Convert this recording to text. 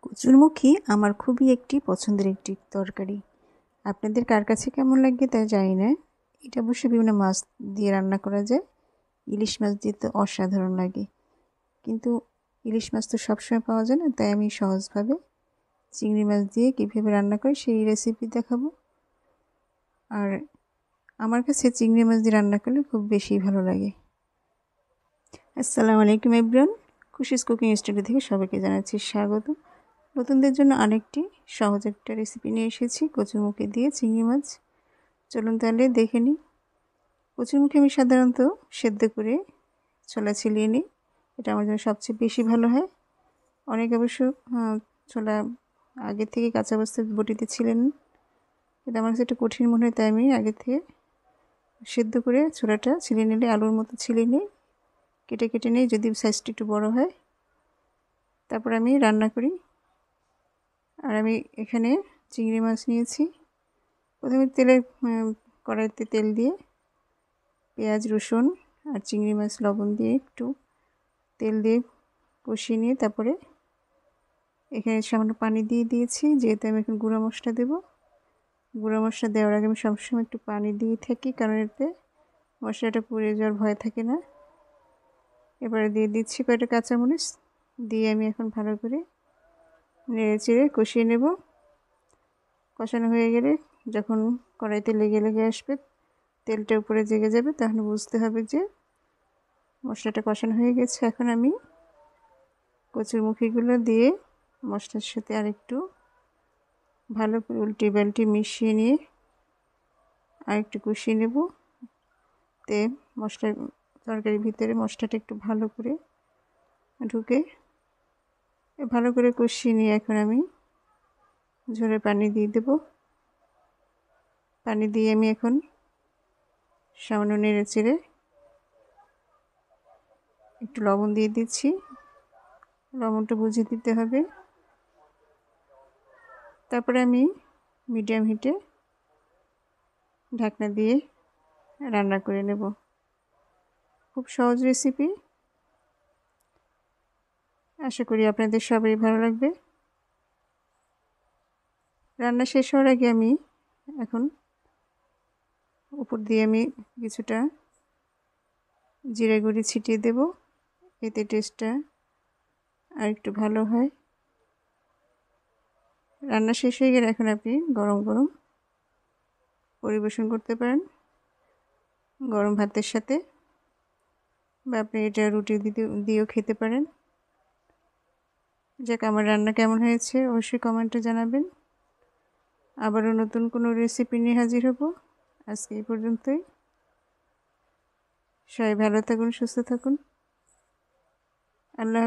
কচুরমুখী আমার খুবই একটি পছন্দের একটি তরকারি। আপনাদের কার কাছে কেমন লাগে তা জানি না। এটা অবশ্য বিভিন্ন মাছ দিয়ে রান্না করা যায়। ইলিশ মাছ দিয়ে তো অসাধারণ লাগে, কিন্তু ইলিশ মাছ তো সবসময় পাওয়া যায় না, তাই আমি সহজভাবে চিংড়ি মাছ দিয়ে কীভাবে রান্না করি সেই রেসিপি দেখাবো। আর আমার কাছে চিংড়ি মাছ দিয়ে রান্না করলে খুব বেশি ভালো লাগে। আসসালামু আলাইকুম এভরিওয়ান, খুশিস কুকিং স্টুডিও থেকে সবাইকে জানাচ্ছি স্বাগত। নতুনদের জন্য আরেকটি সহজ একটা রেসিপি নিয়ে এসেছি, কচুরমুখী দিয়ে চিংড়ি মাছ। চলুন তাহলে দেখে নিই। কচুরমুখী আমি সাধারণত সেদ্ধ করে ছোলা ছিলিয়ে নিই, এটা আমার জন্য সবচেয়ে বেশি ভালো হয়। অনেকে অবশ্য ছোলা আগে থেকে কাঁচা অবস্থায় বটিতে ছিলেন, কিন্তু আমার কাছে একটু কঠিন মনে হয়, তাই আমি আগে থেকে সেদ্ধ করে ছোলাটা ছিলিয়ে নিলে আলুর মতো ছিলিয়ে নিই, কেটে কেটে নিই যদি সাইজটা একটু বড়ো হয়। তারপর আমি রান্না করি। আর আমি এখানে চিংড়ি মাছ নিয়েছি। প্রথমে কড়াইতে তেল দিয়ে পেঁয়াজ রসুন আর চিংড়ি মাছ লবণ দিয়ে একটু তেল দিয়ে কষিয়ে নিয়ে তারপরে এখানে সামান্য পানি দিয়ে দিয়েছি, যেহেতু আমি এখন গুঁড়ো মশলা দেবো। গুঁড়ো মশলা দেওয়ার আগে আমি সবসময় একটু পানি দিয়ে থাকি, কারণ এতে মশলাটা পুড়ে যাওয়ার ভয় থাকে না। এবারে দিয়ে দিচ্ছি কয়েকটা কাঁচামরিচ, দিয়ে আমি এখন ভালো করে নেড়ে চেড়ে কষিয়ে নেব। কষানো হয়ে গেলে যখন কড়াইতে লেগে লেগে আসবে, তেলটা উপরে জেগে যাবে, তখন বুঝতে হবে যে মশলাটা কষানো হয়ে গেছে। এখন আমি কচুরমুখীগুলো দিয়ে মশলার সাথে আরেকটু ভালো করে উল্টে পাল্টে মিশিয়ে নিয়ে আরেকটু কষিয়ে নেব। তে তরকারির ভিতরে মশলাটা একটু ভালো করে ঢুকে ভালো করে কষিয়ে নিয়ে এখন আমি ঝোলের পানি দিয়ে দেব। পানি দিয়ে আমি এখন সামান্য নেড়ে চেড়ে একটু লবণ দিয়ে দিচ্ছি, লবণটা বুঝে দিতে হবে। তারপরে আমি মিডিয়াম হিটে ঢাকনা দিয়ে রান্না করে নেব। খুব সহজ রেসিপি, আশা করি আপনাদের সবারই ভালো লাগবে। রান্না শেষ হওয়ার আগে আমি এখন উপর দিয়ে আমি কিছুটা জিরা গুঁড়ি ছিটিয়ে দেব, এতে টেস্টটা আর একটু ভালো হয়। রান্না শেষ হয়ে গেলে এখন আপনি গরম গরম পরিবেশন করতে পারেন, গরম ভাতের সাথে, বা আপনি এটা রুটি দিয়েও খেতে পারেন। যাক, আমার রান্না কেমন হয়েছে অবশ্যই কমেন্টে জানাবেন। আবারও নতুন কোনো রেসিপি নিয়ে হাজির হব। আজকে এই পর্যন্তই। সবাই ভালো থাকুন, সুস্থ থাকুন। আল্লাহ।